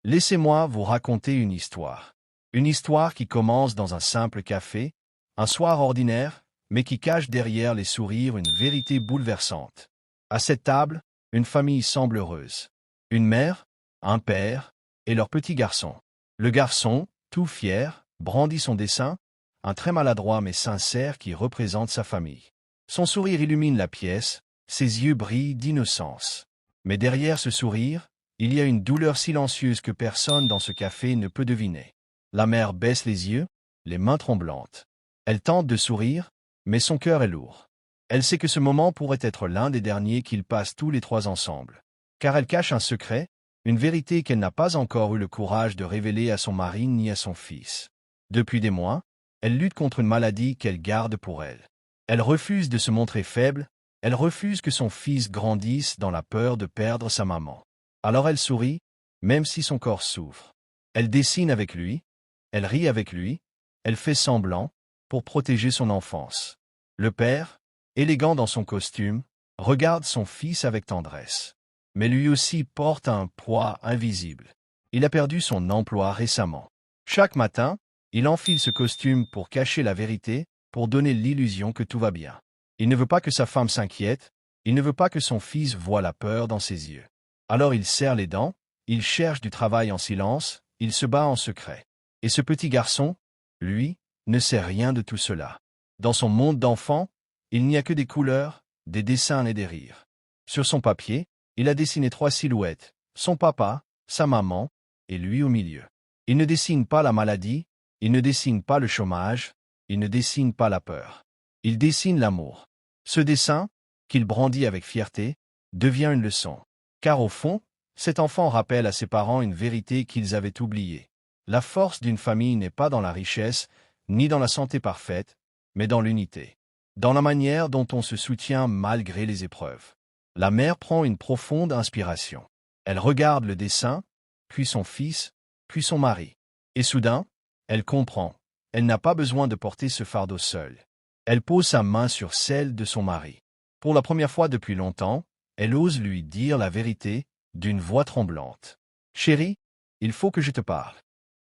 Laissez-moi vous raconter une histoire. Une histoire qui commence dans un simple café, un soir ordinaire, mais qui cache derrière les sourires une vérité bouleversante. À cette table, une famille semble heureuse. Une mère, un père, et leur petit garçon. Le garçon, tout fier, brandit son dessin, un trait maladroit mais sincère qui représente sa famille. Son sourire illumine la pièce, ses yeux brillent d'innocence. Mais derrière ce sourire, il y a une douleur silencieuse que personne dans ce café ne peut deviner. La mère baisse les yeux, les mains tremblantes. Elle tente de sourire, mais son cœur est lourd. Elle sait que ce moment pourrait être l'un des derniers qu'ils passent tous les trois ensemble. Car elle cache un secret, une vérité qu'elle n'a pas encore eu le courage de révéler à son mari ni à son fils. Depuis des mois, elle lutte contre une maladie qu'elle garde pour elle. Elle refuse de se montrer faible, elle refuse que son fils grandisse dans la peur de perdre sa maman. Alors elle sourit, même si son corps souffre. Elle dessine avec lui, elle rit avec lui, elle fait semblant, pour protéger son enfance. Le père, élégant dans son costume, regarde son fils avec tendresse. Mais lui aussi porte un poids invisible. Il a perdu son emploi récemment. Chaque matin, il enfile ce costume pour cacher la vérité, pour donner l'illusion que tout va bien. Il ne veut pas que sa femme s'inquiète, il ne veut pas que son fils voie la peur dans ses yeux. Alors il serre les dents, il cherche du travail en silence, il se bat en secret. Et ce petit garçon, lui, ne sait rien de tout cela. Dans son monde d'enfant, il n'y a que des couleurs, des dessins et des rires. Sur son papier, il a dessiné 3 silhouettes, son papa, sa maman, et lui au milieu. Il ne dessine pas la maladie, il ne dessine pas le chômage, il ne dessine pas la peur. Il dessine l'amour. Ce dessin, qu'il brandit avec fierté, devient une leçon. Car au fond, cet enfant rappelle à ses parents une vérité qu'ils avaient oubliée. La force d'une famille n'est pas dans la richesse, ni dans la santé parfaite, mais dans l'unité. Dans la manière dont on se soutient malgré les épreuves. La mère prend une profonde inspiration. Elle regarde le dessin, puis son fils, puis son mari. Et soudain, elle comprend. Elle n'a pas besoin de porter ce fardeau seule. Elle pose sa main sur celle de son mari. Pour la première fois depuis longtemps, elle ose lui dire la vérité, d'une voix tremblante. « Chérie, il faut que je te parle. »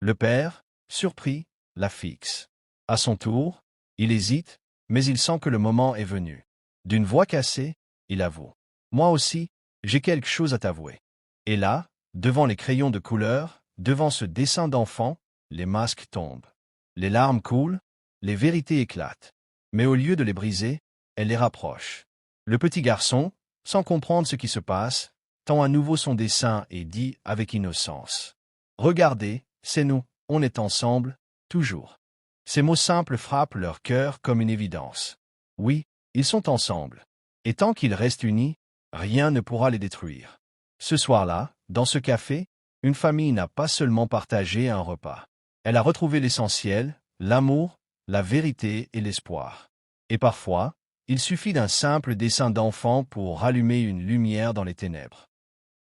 Le père, surpris, la fixe. À son tour, il hésite, mais il sent que le moment est venu. D'une voix cassée, il avoue. « Moi aussi, j'ai quelque chose à t'avouer. » Et là, devant les crayons de couleur, devant ce dessin d'enfant, les masques tombent. Les larmes coulent, les vérités éclatent. Mais au lieu de les briser, elle les rapproche. Le petit garçon, sans comprendre ce qui se passe, tend à nouveau son dessin et dit avec innocence. « Regardez, c'est nous, on est ensemble, toujours. » Ces mots simples frappent leur cœur comme une évidence. Oui, ils sont ensemble. Et tant qu'ils restent unis, rien ne pourra les détruire. Ce soir-là, dans ce café, une famille n'a pas seulement partagé un repas. Elle a retrouvé l'essentiel, l'amour, la vérité et l'espoir. Et parfois, il suffit d'un simple dessin d'enfant pour rallumer une lumière dans les ténèbres.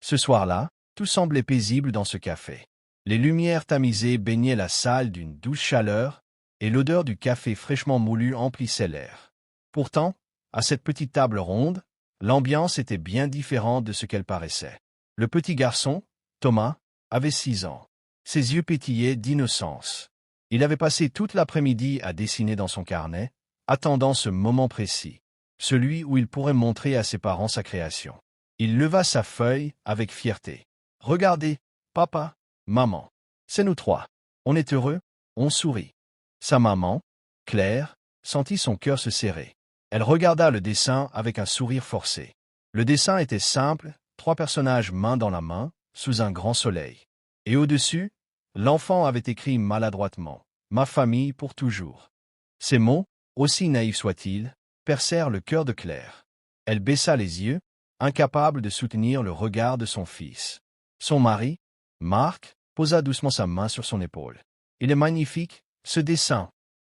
Ce soir-là, tout semblait paisible dans ce café. Les lumières tamisées baignaient la salle d'une douce chaleur, et l'odeur du café fraîchement moulu emplissait l'air. Pourtant, à cette petite table ronde, l'ambiance était bien différente de ce qu'elle paraissait. Le petit garçon, Thomas, avait 6 ans. Ses yeux pétillaient d'innocence. Il avait passé toute l'après-midi à dessiner dans son carnet, attendant ce moment précis, celui où il pourrait montrer à ses parents sa création. Il leva sa feuille avec fierté. « Regardez, papa, maman, c'est nous 3. On est heureux, on sourit. » Sa maman, Claire, sentit son cœur se serrer. Elle regarda le dessin avec un sourire forcé. Le dessin était simple, 3 personnages main dans la main, sous un grand soleil. Et au-dessus, l'enfant avait écrit maladroitement « Ma famille pour toujours ». Ces mots, aussi naïfs soient-ils, percèrent le cœur de Claire. Elle baissa les yeux, incapable de soutenir le regard de son fils. Son mari, Marc, posa doucement sa main sur son épaule. « Il est magnifique, ce dessin, »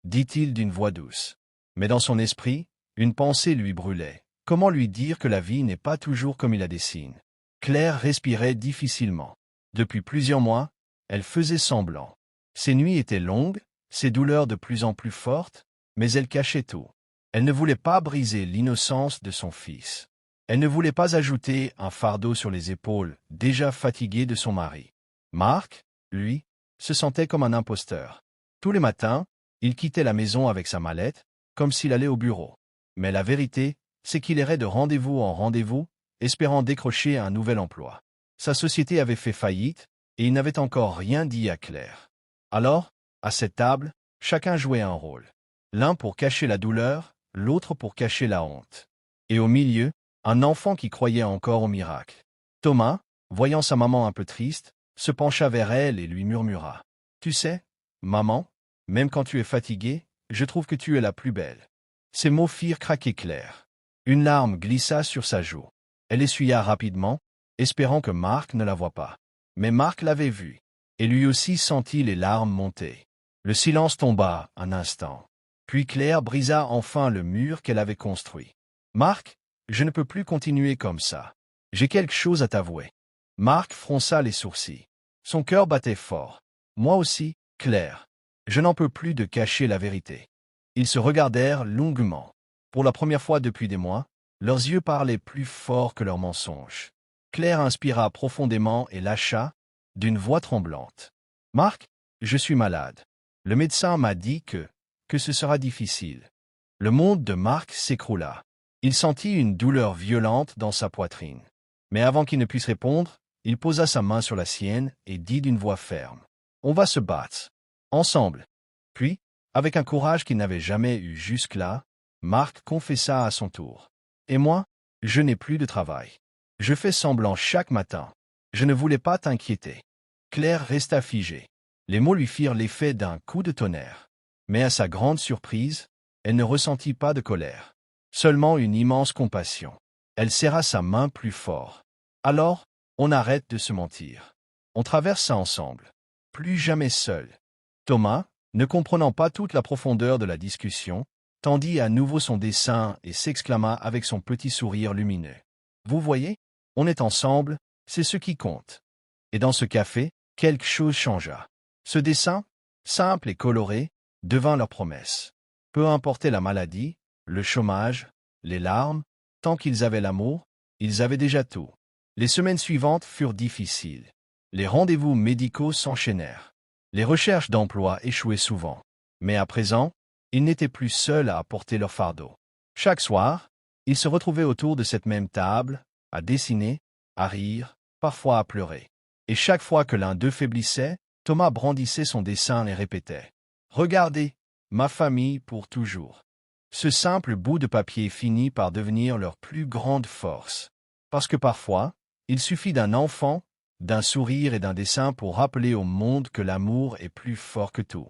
dit-il d'une voix douce. Mais dans son esprit, une pensée lui brûlait. Comment lui dire que la vie n'est pas toujours comme il la dessine? Claire respirait difficilement. Depuis plusieurs mois, elle faisait semblant. Ses nuits étaient longues, ses douleurs de plus en plus fortes, mais elle cachait tout. Elle ne voulait pas briser l'innocence de son fils. Elle ne voulait pas ajouter un fardeau sur les épaules, déjà fatiguées de son mari. Marc, lui, se sentait comme un imposteur. Tous les matins, il quittait la maison avec sa mallette, comme s'il allait au bureau. Mais la vérité, c'est qu'il errait de rendez-vous en rendez-vous, espérant décrocher un nouvel emploi. Sa société avait fait faillite, et il n'avait encore rien dit à Claire. Alors, à cette table, chacun jouait un rôle. L'un pour cacher la douleur, l'autre pour cacher la honte. Et au milieu, un enfant qui croyait encore au miracle. Thomas, voyant sa maman un peu triste, se pencha vers elle et lui murmura. « Tu sais, maman, même quand tu es fatiguée, je trouve que tu es la plus belle. » Ces mots firent craquer Claire. Une larme glissa sur sa joue. Elle essuya rapidement, espérant que Marc ne la voie pas. Mais Marc l'avait vue, et lui aussi sentit les larmes monter. Le silence tomba un instant. Puis Claire brisa enfin le mur qu'elle avait construit. « Marc, je ne peux plus continuer comme ça. J'ai quelque chose à t'avouer. » Marc fronça les sourcils. Son cœur battait fort. « Moi aussi, Claire. Je n'en peux plus de cacher la vérité. » Ils se regardèrent longuement. Pour la première fois depuis des mois, leurs yeux parlaient plus fort que leurs mensonges. Claire inspira profondément et lâcha, d'une voix tremblante. « Marc, je suis malade. Le médecin m'a dit que ce sera difficile. » Le monde de Marc s'écroula. Il sentit une douleur violente dans sa poitrine. Mais avant qu'il ne puisse répondre, il posa sa main sur la sienne et dit d'une voix ferme. « On va se battre. Ensemble. » Puis, avec un courage qu'il n'avait jamais eu jusque-là, Marc confessa à son tour. « Et moi, je n'ai plus de travail. Je fais semblant chaque matin. Je ne voulais pas t'inquiéter. » Claire resta figée. Les mots lui firent l'effet d'un coup de tonnerre. Mais à sa grande surprise, elle ne ressentit pas de colère. Seulement une immense compassion. Elle serra sa main plus fort. « Alors, on arrête de se mentir. On traverse ça ensemble. Plus jamais seul. » Thomas, ne comprenant pas toute la profondeur de la discussion, tendit à nouveau son dessin et s'exclama avec son petit sourire lumineux. « Vous voyez, on est ensemble, c'est ce qui compte. » Et dans ce café, quelque chose changea. Ce dessin, simple et coloré, devint leur promesse. Peu importait la maladie, le chômage, les larmes, tant qu'ils avaient l'amour, ils avaient déjà tout. Les semaines suivantes furent difficiles. Les rendez-vous médicaux s'enchaînèrent. Les recherches d'emploi échouaient souvent. Mais à présent, ils n'étaient plus seuls à porter leur fardeau. Chaque soir, ils se retrouvaient autour de cette même table, à dessiner, à rire, parfois à pleurer. Et chaque fois que l'un d'eux faiblissait, Thomas brandissait son dessin et répétait « Regardez, ma famille pour toujours. » Ce simple bout de papier finit par devenir leur plus grande force. Parce que parfois, il suffit d'un enfant, d'un sourire et d'un dessin pour rappeler au monde que l'amour est plus fort que tout.